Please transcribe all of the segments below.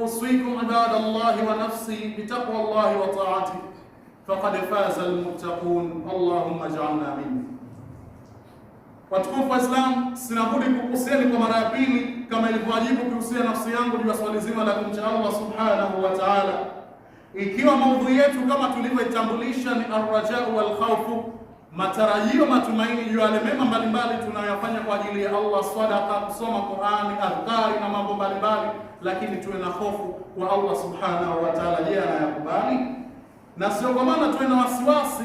أوصيكم عباد الله ونفسي بتقوى الله وطاعته فقد فاز المتقون اللهم اجعلنا منهم. Watukufu wa Islam, sinabudi kukuhusieni kwa mara ya pili kama ilivyowajibu kuhusia nafsi yangu juu ya swali zima la kumcha Allah subhanahu wa ta'ala, ikiwa maudhui yetu kama tulivyoitambulisha ni arrajau wal khawfu, matarajio, matumaini juu ya yale mema mbalimbali tunayoyafanya kwa ajili ya Allah, sadaqa, kusoma Qur'ani, adhkari na mambo mbalimbali, lakini tuwe na hofu kwa Allah subhanahu wa ta'ala. Je, anayakubali? Na sio kwa maana tuwe na wasiwasi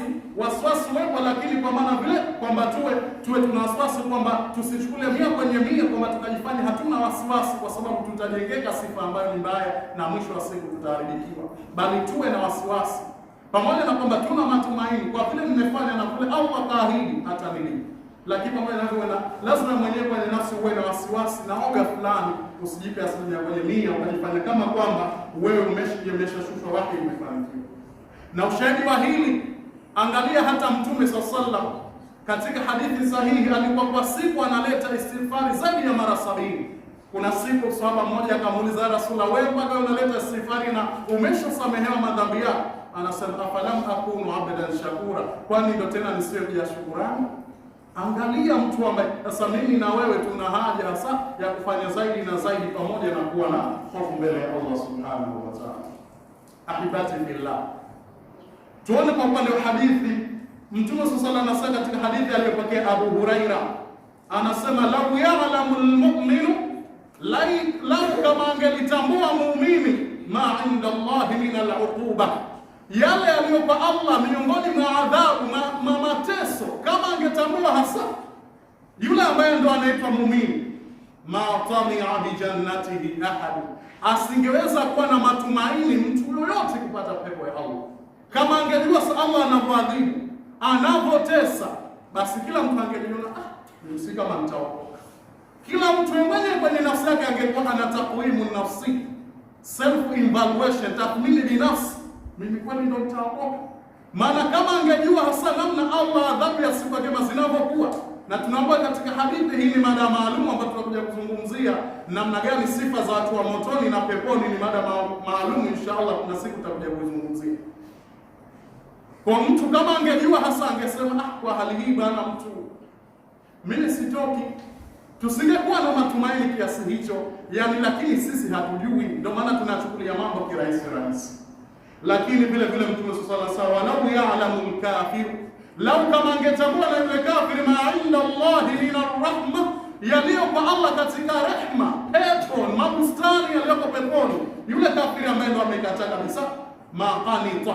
wepo, lakini kwa maana vile kwamba tuwe tuna wasiwasi kwamba tusichukule 100% kwamba tukajifanya hatuna wasiwasi, kwa sababu tutajengeka sifa ambayo ni mbaya na mwisho wa siku tutaharibikiwa, bali tuwe na wasiwasi pamoja na kwamba tuna matumaini kwa vile nimefanya na vile Allah kaahidi hata nini, lakini pamoja na hivyo lazima mwenyewe kwenye nafsi uwe na wasiwasi na oga fulani, usijipe asilimia kwenye 100 ukajifanya kama kwamba wewe umeshashushwa wapi umefanikiwa. Na ushahidi wa hili, angalia hata Mtume sallallahu katika hadithi sahihi alikuwa kwa siku analeta istighfari zaidi ya mara 70. Kuna siku sahaba mmoja akamuuliza Rasulullah, wewe mpaka unaleta istighfari na umeshasamehewa madhambi yako? Anasema afalam akunu abdan shakura, kwani ndio tena nisiwe ya shukrani? Angalia mtu ambaye sasa mimi na wewe tuna haja hasa ya kufanya zaidi na zaidi, pamoja na kuwa na hofu mbele ya Allah subhanahu wa ta'ala. Ahibati billah, tuone kwa upande wa hadithi. Mtume sallallahu alaihi wasallam katika hadithi aliyopokea Abu Huraira anasema, lau ya'lamu almu'minu, lau kama angelitambua muumini ma inda Allah min al-uquba, yale yaliyopa Allah miongoni mwa adhabu na mateso, kama angetambua hasa yule ambaye ndo anaitwa muumini, ma tami'a bi jannatihi ahad, asingeweza kuwa na matumaini mtu yoyote kupata pepo ya Allah. Kama angejua Allah anavyoadhibu, anavyotesa, basi kila mtu angejiona mimi kama nitaokoka. Kila mtu mwenyewe kwenye nafsi yake angekuwa ana takwimu nafsi, self evaluation, tathmini binafsi, mimi kwani ndo nitaokoka? Maana kama angejua hasa namna Allah adhabu ya siku kama zinavyokuwa, na tunaomba katika hadithi hii, ni mada maalum ambayo tutakuja kuzungumzia namna gani sifa za watu wa motoni na peponi, ni mada maalum inshallah, kuna siku tutakuja kuzungumzia. Kwa mtu kama angejua hasa angesema kwa hali hii bana, mtu mimi sitoki. Tusingekuwa na matumaini kiasi hicho, yani, lakini sisi hatujui, ndio maana tunachukulia mambo kirahisi. Lakini vile vile Mtume sallallahu alaihi wasallam, lau ya'lamu al-kafir, lau kama angetambua na yule kafiri ma inda Allah min ar-rahma, yaliyo kwa Allah katika rehma, pepo, mabustani yaliyoko peponi, yule kafiri ambaye ndo amekataa kabisa, ma qanita,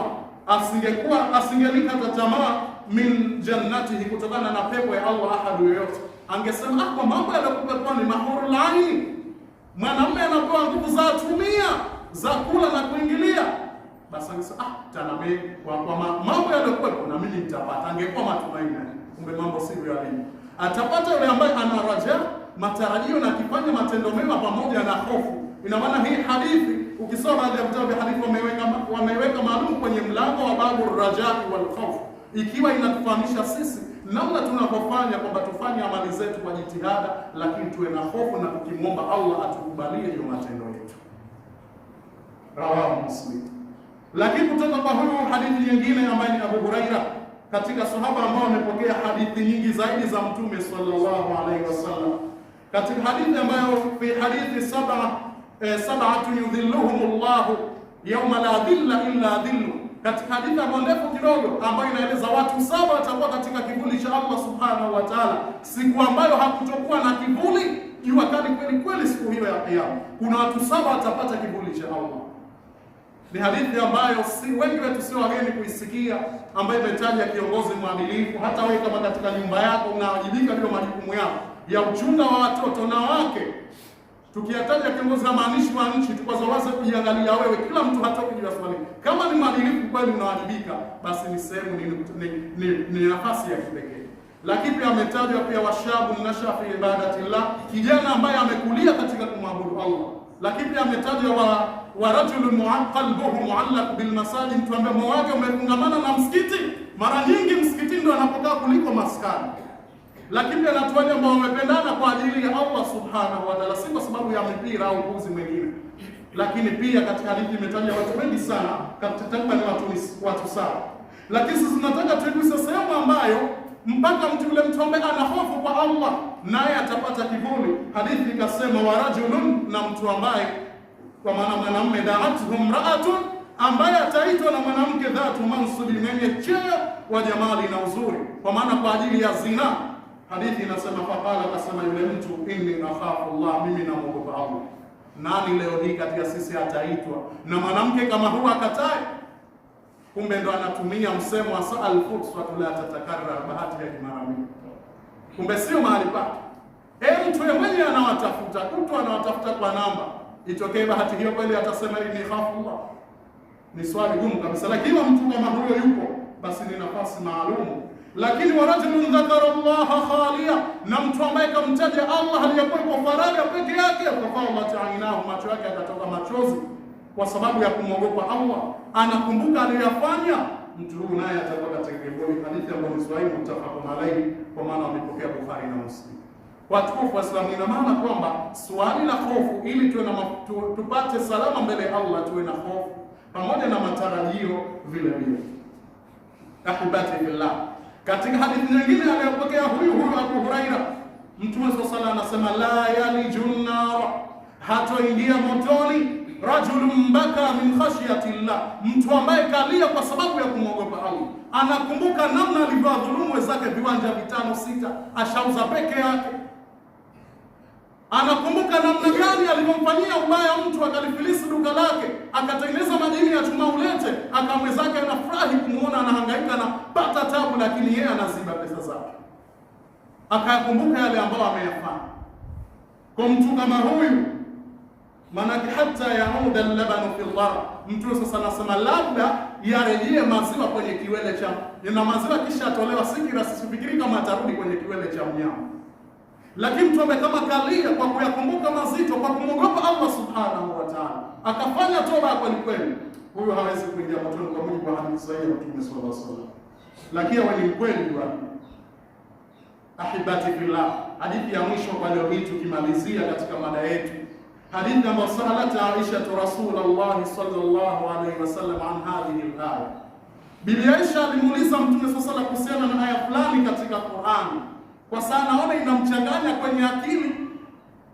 asingelikata tamaa min jannatihi, kutokana na pepo ya Allah ahadu yoyote. Angesema kwa mambo yaliyokuwa peponi, mahurul ain, mwanamume anapewa nguvu za atumia za kula na kuingilia, basi angesema taname kwa mambo yaliyokuwa na mimi nitapata. Angekuwa matumaini, kumbe mambo sivyo yalivyo. Atapata yule ambaye ana raja, matarajio, na kifanya matendo mema pamoja na hofu. Ina maana hii hadithi ukisoma baadhi ya vitabu vya hadithi wameiweka maalum kwenye mlango wa babu rajai wal khawf, ikiwa inatufahamisha sisi namna tunapofanya kwamba tufanye amali zetu kwa jitihada, lakini tuwe na hofu na tukimwomba Allah atukubalie hiyo matendo yetu. Rawahu Muslim. Lakini kutoka kwa huyu hadithi nyingine ambaye ni Abu Huraira, katika sahaba ambao wamepokea hadithi nyingi zaidi za Mtume sallallahu alaihi wasallam, katika hadithi ambayo fi hadithi sab'atun yudhilluhumullahu yawma la dhilla illa dhillu, katika hadithi ambayo ndefu kidogo, ambayo inaeleza watu 7 watakuwa katika kivuli cha Allah subhanahu wa ta'ala, siku ambayo hakutokuwa na kivuli, jua kali kweli kweli siku hiyo ya Kiyama. Kuna watu 7 watapata kivuli cha Allah. Ni hadithi ambayo si wengi wetu sio wageni kuisikia, ambayo imetaja kiongozi mwadilifu. Hata wewe kama katika nyumba yako unawajibika ndio majukumu yako ya uchunga wa watoto na wake. Tukiyataja kiongozi na maanishi wa nchi, tukazowaze kujiangalia wewe, kila mtu hatoki juu ya swali. Kama ni mwadilifu kweli unawajibika, basi ni sehemu ni nafasi ya kipekee. Lakini pia ametajwa pia washabu nasha fi ibadatillah, kijana ambaye amekulia katika kumwabudu Allah. Lakini pia ametajwa wa rajulun qalbuhu mu'allaq bil masajid, mtu ambaye moyo wake umefungamana na msikiti. Mara nyingi msikiti ndio anapokaa kuliko maskani. Lakini pia watu wale ambao wamependana kwa ajili ya Allah subhanahu wa ta'ala, si kwa sababu ya mpira au upuzi mwingine. lakini pia katika hadithi imetaja watu wengi sana, takriban watu sawa. Lakini sisi tunataka tuiguse sehemu ambayo mpaka yule mtu ambaye ana hofu kwa Allah naye atapata kivuli. Hadithi ikasema wa rajulun, na mtu ambaye, kwa maana mwanamume, da'atuhu imra'atun, ambaye ataitwa na mwanamke, dhatu mansubi, mwenye cheo wa jamali na uzuri, kwa maana kwa ajili ya zina. Hadithi inasema faqala, akasema yule mtu, inni akhafu Allah, mimi namuogopa Allah. Nani leo hii katika sisi ataitwa na mwanamke kama huyu akatae? Kumbe ndo anatumia msemo wa sa'al fursatu la tatakarrar, bahati ya mara mbili. Kumbe sio mahali pake. Mtu mwenyewe anawatafuta, mtu anawatafuta kwa namba, itokee bahati hiyo kweli atasema ni khafullah? Ni swali gumu kabisa. Lakini mtu kama huyo yupo, basi ni nafasi maalumu. Lakini wa rajulun dhakara Allah khaliya, na mtu ambaye kamtaja Allah aliyakuwa kwa faraja peke yake, fafadat ainahu, macho yake akatoka machozi kwa sababu ya kumwogopa Allah, anakumbuka aliyofanya, mtu huyu naye atakuwa katika kivuli. Hadithi ambayo ni sahihi, mutafaqun alayhi, kwa maana wamepokea Bukhari na Muslim. Watukufu wa Islam, ina maana kwamba swali la hofu, ili tuwe na tupate salama mbele ya Allah, tuwe na hofu pamoja na matarajio vile vile. Ahibati fillah, katika hadithi nyingine aliyopokea huyu Abu Huraira, Mtume sallallahu alayhi wasallam anasema la yalijun nar, hatoingia motoni rajulun baka min khashyati llah, mtu ambaye kalia kwa sababu ya kumwogopa Allah. Anakumbuka namna alivyodhulumu wenzake viwanja 5 6, ashauza peke yake. Anakumbuka namna gani alivyomfanyia ubaya mtu, akalifilisi duka lake, akatengeneza madini ya chuma ulete, akamwezake anafurahi kumuona anahangaika na pata tabu, lakini yeye anaziba pesa zake. Akakumbuka yale ambayo ameyafanya. Kwa mtu kama huyu, manake hata yauda al-labanu fi dhar, mtu sasa anasema labda yarejee maziwa kwenye kiwele cha, na maziwa kisha atolewa sikira, sifikiri kama atarudi kwenye kiwele cha mnyama. Lakini mtu ambaye kama kalia kwa kuyakumbuka mazito, kwa kumwogopa Allah subhanahu wa ta'ala, akafanya toba kwa kweli, huyo hawezi kuingia motoni kwa mujibu wa hadithi sahihi ya Mtume sallallahu alaihi wasallam. Lakini wani kweli bwana. Ahibati fillah, hadithi ya mwisho kwa leo hii tukimalizia katika mada yetu, hadithi ambayo sahalat Aisha Rasulullah sallallahu alaihi wasallam an hadhihi al-aya. Bibi Aisha alimuuliza Mtume sallallahu alaihi wasallam kuhusiana na aya fulani katika Qur'an, kwa sababu naona inamchanganya kwenye akili.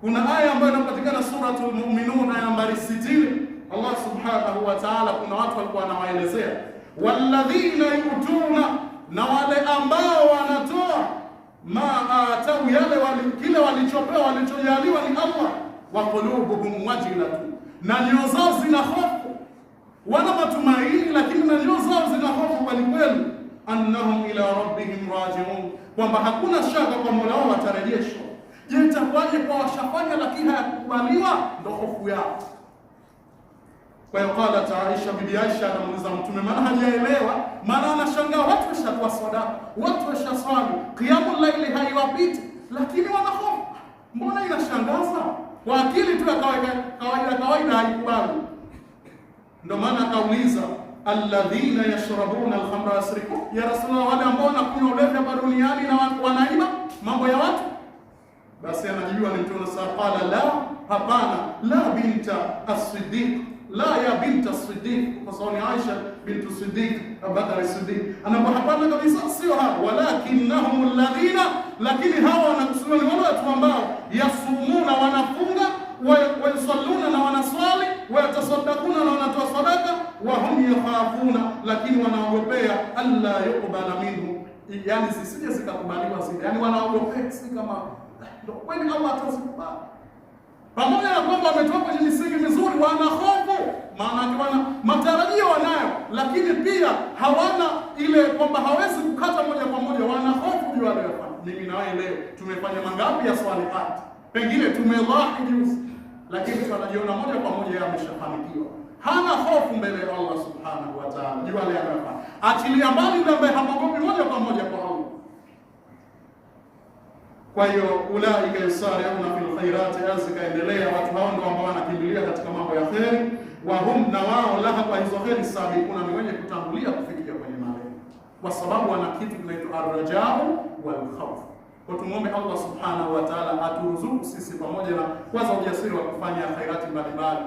Kuna aya ambayo inapatikana suratul Mu'minun aya nambari 60. Allah subhanahu wa ta'ala, kuna watu walikuwa wanawaelezea walladhina yutuna, na wale ambao wanatoa ma atau, yale kile walichopewa, walichojaliwa ni Allah, wa qulubuhum wajilatun, na nyoyo zao zina hofu. Wana matumaini lakini na nyoyo zao zina hofu kweli kweli, annahum ila rabbihim raji'un, kwamba hakuna shaka kwa Mola wao watarejeshwa. Je, itakuwaje kwa washafanya lakini hayakubaliwa? Ndio hofu yao. Kwa hiyo qala Aisha, bibi Aisha anamuuliza Mtume, maana hajaelewa, maana anashangaa watu washatoa sadaka, watu washaswali, qiyamul layli haiwapiti, lakini wana hofu. Mbona inashangaza? Kwa akili tu ya kawaida haikubali. Ndio maana akauliza alladhina yashrabuna al-khamra yasriqu, ya Rasulullah, wale ambao wanakunywa ulevi hapa duniani na wanaiba mambo ya watu? Basi anajibiwa ni Mtume qala la, hapana, la binta as-siddiq, la ya binta as-siddiq, kwa sababu ni Aisha bintu Siddiq Abubakar as-Siddiq. Anapo hapana kabisa, sio hao, walakinnahum alladhina, lakini hawa wanakusudiwa ni wale watu ambao yasumuna, wanafunga, wa yusalluna, na wanaswali, wa yatasaddaquna, na wanatoa sadaka, wa hum yakhafuna, lakini wanaogopea alla yuqbala minhu, yani zisije zikakubaliwa zile, yani wanaogopea si kama ndio kweli Allah atazikubali. Pamoja na kwamba wametoka kwenye misingi mizuri, wana hofu, maana wana matarajio wanayo, lakini pia hawana ile kwamba hawezi kukata moja kwa moja, wana hofu juu ya leo. Mimi na wewe leo tumefanya mangapi ya swalihat, pengine tumedhahi juzi, lakini tunajiona moja kwa moja yameshafanikiwa. Hana hofu mbele ya Allah subhanahu wa ta'ala juu ya leo. Achilia mbali yule ambaye hamogopi moja kwa moja kwa Allah. Kwa hiyo ulaika yusari'una fil khairati, azikaendelea watu hao ndio ambao wanakimbilia katika mambo ya kheri, wa hum, na wao laha, kwa hizo kheri sabiquna, ni wenye kutangulia kufikia kwenye malengo, kwa sababu wana kitu kinaitwa ar-rajau wal khawf. Kwa tumuombe Allah subhanahu wa ta'ala aturuzuku sisi pamoja na kwanza ujasiri wa kufanya khairati mbalimbali.